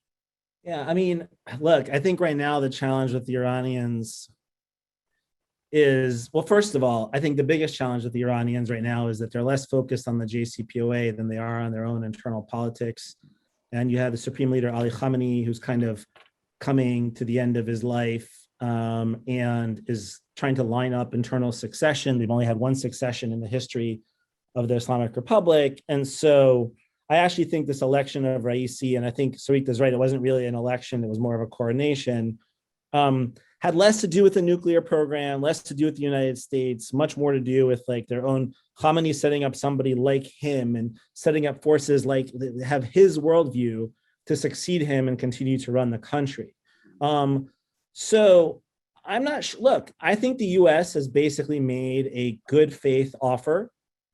Yeah, I mean, look, I think right now the challenge with the Iranians is, well, first of all, I think the biggest challenge with the Iranians right now is that they're less focused on the JCPOA than they are on their own internal politics. And you have the Supreme Leader Ali Khamenei, who's kind of coming to the end of his life and is trying to line up internal succession. They've only had one succession in the history of the Islamic Republic. And so I actually think this election of Raisi, and I think Sarit is right, it wasn't really an election, it was more of a coronation, had less to do with the nuclear program, less to do with the United States, much more to do with like their own Khamenei setting up somebody like him and setting up forces like that have his worldview to succeed him and continue to run the country. So I'm not sure. Look, I think the US has basically made a good faith offer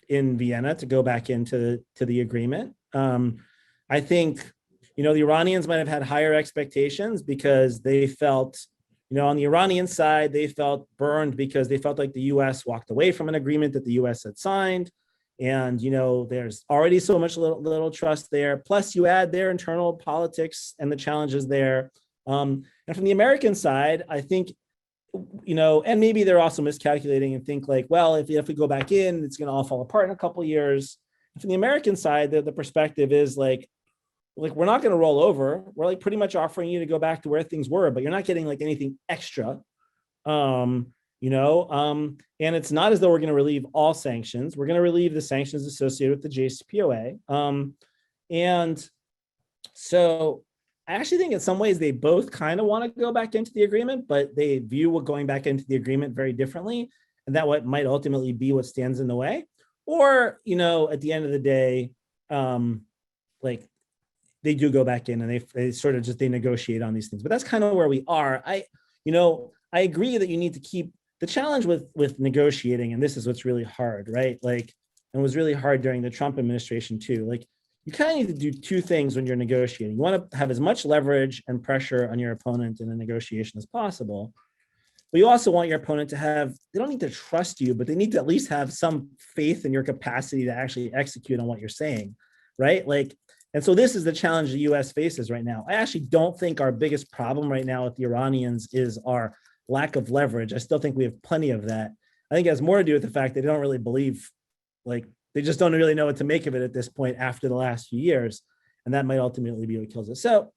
in Vienna to go back into the agreement. I think, the Iranians might have had higher expectations because they felt, on the Iranian side, they felt burned because they felt like the US walked away from an agreement that the US had signed. And, there's already so much little trust there. Plus you add their internal politics and the challenges there. And from the American side, I think, and maybe they're also miscalculating and think like, well, if we go back in, it's going to all fall apart in a couple of years. And from the American side, the perspective is like we're not going to roll over. We're like pretty much offering you to go back to where things were, but you're not getting like anything extra. And it's not as though we're going to relieve all sanctions. We're going to relieve the sanctions associated with the JCPOA. And so I actually think in some ways they both kind of want to go back into the agreement, but they view going back into the agreement very differently. And that what might ultimately be what stands in the way. Or, at the end of the day, they do go back in and they sort of they negotiate on these things. But that's kind of where we are. I agree that you need to keep the challenge with negotiating, and this is what's really hard, right? And was really hard during the Trump administration too. You kind of need to do two things when you're negotiating. You want to have as much leverage and pressure on your opponent in a negotiation as possible. But you also want your opponent to they don't need to trust you, but they need to at least have some faith in your capacity to actually execute on what you're saying, right? And so this is the challenge the US faces right now. I actually don't think our biggest problem right now with the Iranians is our lack of leverage. I still think we have plenty of that. I think it has more to do with the fact that they don't really believe, they just don't really know what to make of it at this point after the last few years. And that might ultimately be what kills it. So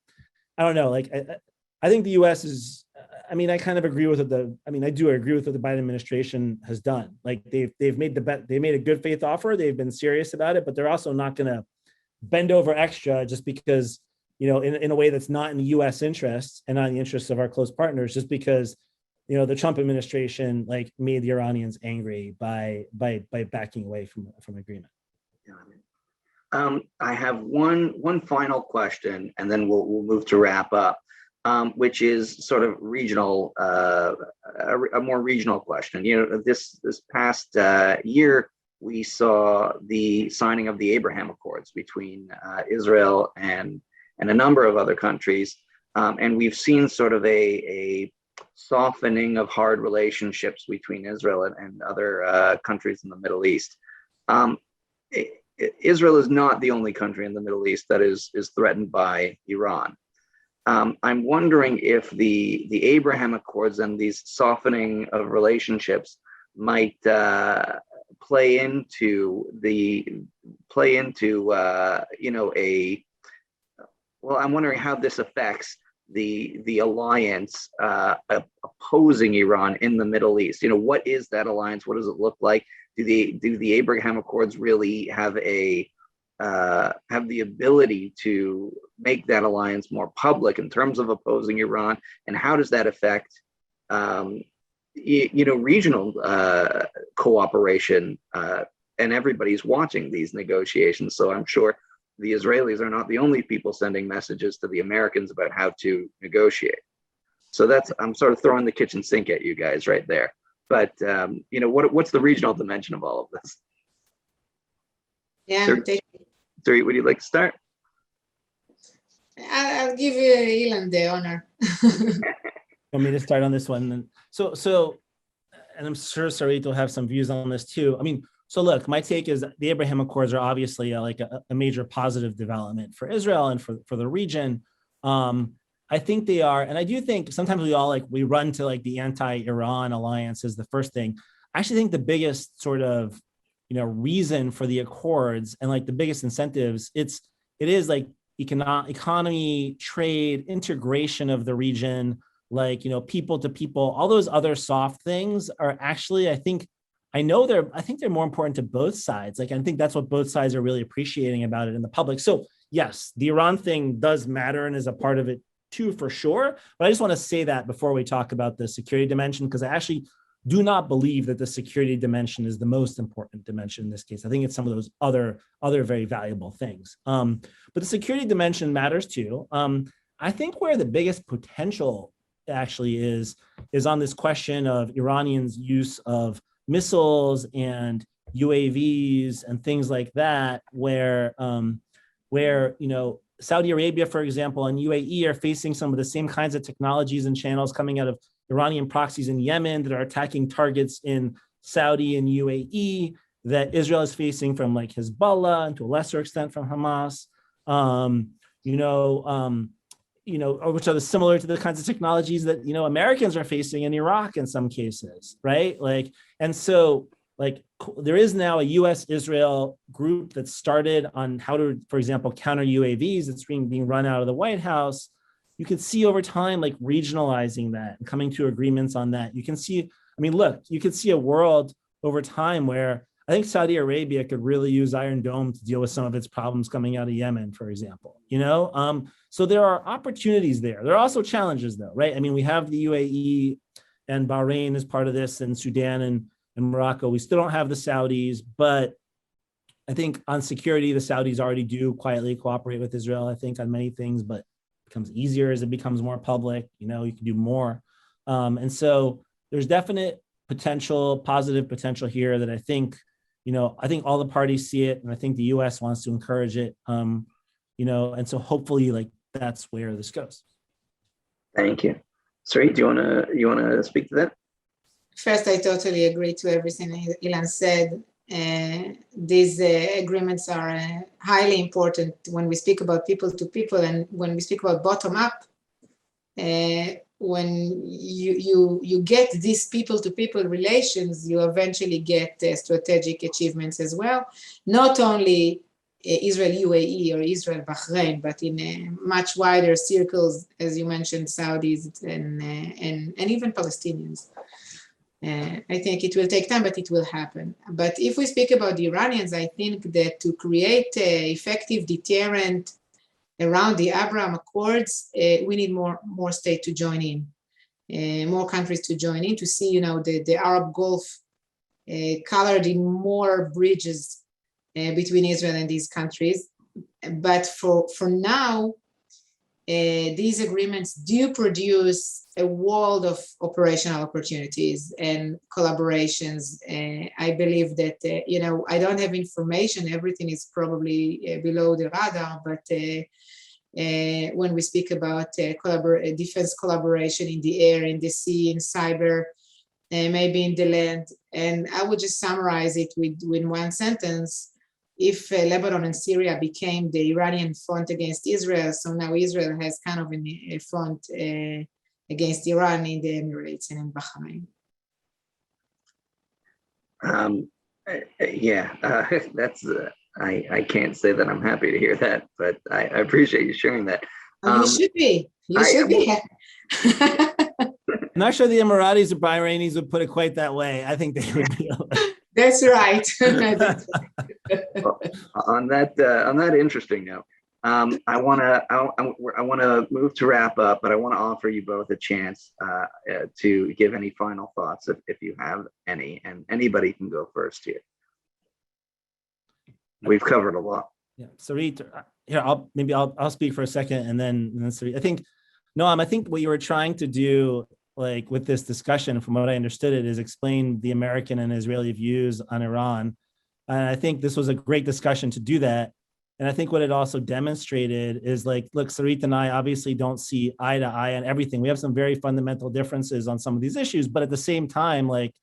I don't know, I think the US is, I kind of agree with what I do agree with what the Biden administration has done. They've made they made a good faith offer. They've been serious about it, but they're also not going to bend over extra just because, in a way that's not in the US interests and not in the interests of our close partners, just because, the Trump administration made the Iranians angry by backing away from agreement. I have one final question, and then we'll move to wrap up, which is sort of regional, a more regional question. This past year, we saw the signing of the Abraham Accords between Israel and a number of other countries, and we've seen sort of a softening of hard relationships between Israel and other countries in the Middle East. Israel is not the only country in the Middle East that is threatened by Iran. I'm wondering if the Abraham Accords and these softening of relationships might play into I'm wondering how this affects the alliance opposing Iran in the Middle East. What is that alliance? What does it look like? Do the Abraham Accords really have the ability to make that alliance more public in terms of opposing Iran? And how does that affect regional cooperation? And everybody's watching these negotiations, so I'm sure the Israelis are not the only people sending messages to the Americans about how to negotiate. So I'm sort of throwing the kitchen sink at you guys right there. But what's the regional dimension of all of this? Yeah, Sarit, would you like to start? I'll give Ilan the honor. Want me to start on this one? So, and I'm sure Sarit will have some views on this too. So look, my take is the Abraham Accords are obviously a major positive development for Israel and for the region. I think they are, and I do think sometimes we run to the anti-Iran alliance as the first thing. I actually think the biggest sort of reason for the accords and the biggest incentives, it is economy, trade, integration of the region, people to people. All those other soft things are actually, I think they're more important to both sides. I think that's what both sides are really appreciating about it in the public. So yes, the Iran thing does matter and is a part of it too, for sure. But I just want to say that before we talk about the security dimension, because I actually do not believe that the security dimension is the most important dimension in this case. I think it's some of those other very valuable things. But the security dimension matters too. I think where the biggest potential actually is on this question of Iranians' use of missiles and UAVs and things like that, where Saudi Arabia, for example, and UAE are facing some of the same kinds of technologies and channels coming out of Iranian proxies in Yemen that are attacking targets in Saudi and UAE, that Israel is facing from Hezbollah and to a lesser extent from Hamas, which are similar to the kinds of technologies that, Americans are facing in Iraq in some cases, right? And so there is now a US-Israel group that started on how to, for example, counter UAVs. It's being run out of the White House. You can see over time, regionalizing that and coming to agreements on that. You can see, you can see a world over time where I think Saudi Arabia could really use Iron Dome to deal with some of its problems coming out of Yemen, for example, So there are opportunities there. There are also challenges though, right? We have the UAE and Bahrain as part of this, and Sudan and Morocco. We still don't have the Saudis, but I think on security, the Saudis already do quietly cooperate with Israel, I think, on many things, but it becomes easier as it becomes more public. You can do more. And so there's definite positive potential here that I think all the parties see it, and I think the US wants to encourage it. And so hopefully that's where this goes. Thank you. Sarit, do you wanna speak to that? First, I totally agree to everything Ilan said. These agreements are highly important when we speak about people to people, and when we speak about bottom up. When you get these people to people relations, you eventually get strategic achievements as well. Not only Israel UAE or Israel Bahrain, but in much wider circles, as you mentioned, Saudis and even Palestinians. I think it will take time, but it will happen. But if we speak about the Iranians, I think that to create an effective deterrent around the Abraham Accords, we need more states to join in, more countries to join in, to see, the Arab Gulf colored in more bridges between Israel and these countries. But for now, these agreements do produce a world of operational opportunities and collaborations. I believe that, I don't have information, everything is probably below the radar, but when we speak about defense collaboration in the air, in the sea, in cyber, maybe in the land, and I would just summarize it with one sentence. if Lebanon and Syria became the Iranian front against Israel, so now Israel has kind of a front against Iran in the Emirates and in Bahrain. That's I can't say that I'm happy to hear that, but I appreciate you sharing that. You should be. You should be. I'm not sure the Emiratis or Bahrainis would put it quite that way. I think they would be. That's right. On that interesting note, I want to move to wrap up, but I want to offer you both a chance to give any final thoughts if you have any, and anybody can go first here. We've covered a lot. Yeah, Sarit, here I'll speak for a second, and then Sarit. I think Noam, I think what you were trying to do, like with this discussion, from what I understood it, is explain the American and Israeli views on Iran. And I think this was a great discussion to do that. And I think what it also demonstrated is like, look, Sarit and I obviously don't see eye to eye on everything. We have some very fundamental differences on some of these issues, but at the same time, like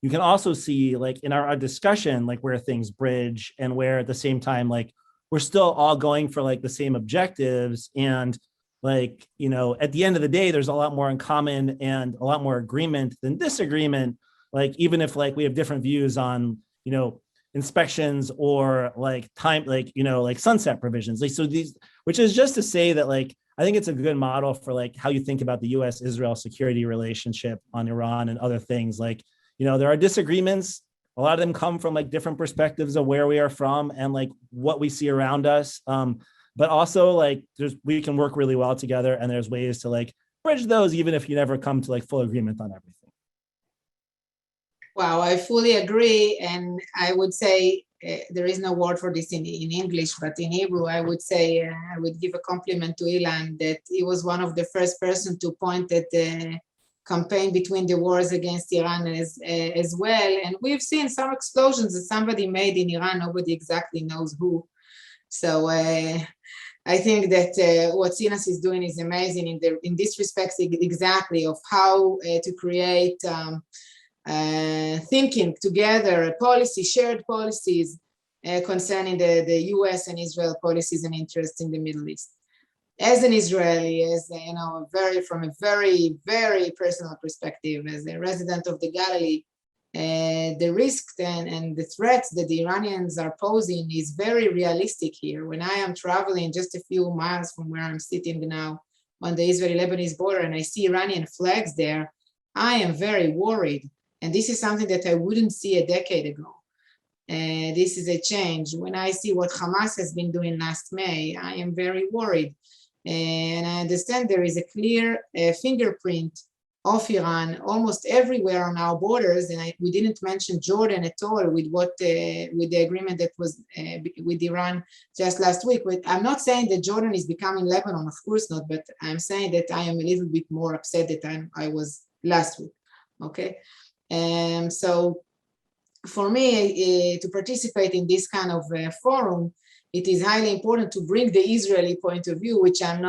you can also see like in our discussion, like where things bridge and where at the same time, like we're still all going for like the same objectives. And like, you know, at the end of the day, there's a lot more in common and a lot more agreement than disagreement. Like, even if like we have different views on, you know, inspections or like time, like, you know, like sunset provisions. Like, so these, which is just to say that like, I think it's a good model for like how you think about the US-Israel security relationship on Iran and other things. Like, you know, there are disagreements. A lot of them come from like different perspectives of where we are from and like what we see around us. But also like we can work really well together, and there's ways to like bridge those, even if you never come to like full agreement on everything. Wow, I fully agree. And I would say there is no word for this in English, but in Hebrew, I would say, I would give a compliment to Ilan that he was one of the first person to point at the campaign between the wars against Iran as well. And we've seen some explosions that somebody made in Iran, nobody exactly knows who. So I think that what CNAS is doing is amazing in this respect, exactly of how to create thinking together, shared policies concerning the US and Israel policies and interests in the Middle East. As an Israeli, as you know, from a very, very personal perspective, as a resident of the Galilee, the risks and the threats that the Iranians are posing is very realistic here. When I am traveling just a few miles from where I'm sitting now on the Israeli-Lebanese border and I see Iranian flags there, I am very worried. And this is something that I wouldn't see a decade ago. This is a change. When I see what Hamas has been doing last May, I am very worried. And I understand there is a clear fingerprint of Iran almost everywhere on our borders, and we didn't mention Jordan at all with the agreement that was with Iran just last week. But I'm not saying that Jordan is becoming Lebanon, of course not, but I'm saying that I am a little bit more upset than I was last week, okay? And so for me, to participate in this kind of forum, it is highly important to bring the Israeli point of view, which I'm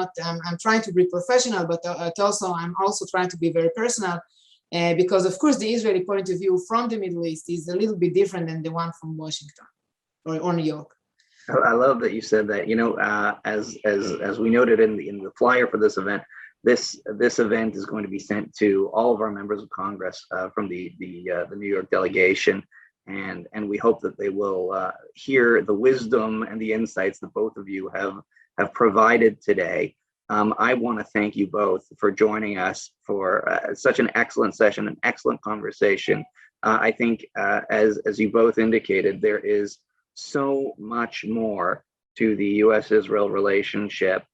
trying to be professional, but I'm also trying to be very personal, because of course the Israeli point of view from the Middle East is a little bit different than the one from Washington or New York. I love that you said that. You know, as we noted in the flyer for this event, this event is going to be sent to all of our members of Congress from the New York delegation. And we hope that they will hear the wisdom and the insights that both of you have provided today. I want to thank you both for joining us for such an excellent session, an excellent conversation. I think, as you both indicated, there is so much more to the U.S.-Israel relationship,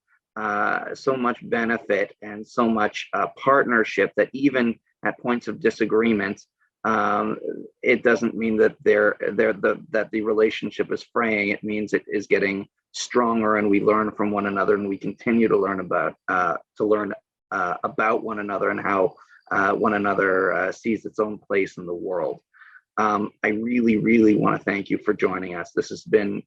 so much benefit and so much partnership that even at points of disagreement, it doesn't mean that that the relationship is fraying. It means it is getting stronger, and we learn from one another, and we continue to learn about one another and how one another sees its own place in the world. I really, really want to thank you for joining us. This has been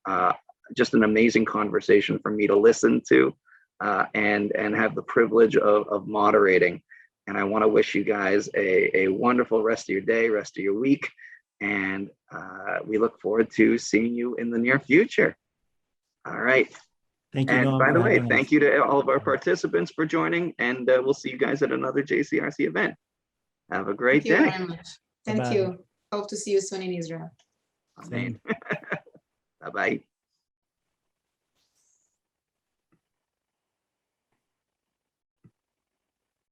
just an amazing conversation for me to listen to and have the privilege of moderating. And I want to wish you guys a wonderful rest of your day, rest of your week. And we look forward to seeing you in the near future. All right. Thank you, And Noam, by for the way, having thank us. you to all of our participants for joining, and we'll see you guys at another JCRC event. Have a great Thank you day. very much. Thank Bye-bye. you. Hope to see you soon in Israel. Amen. Bye-bye.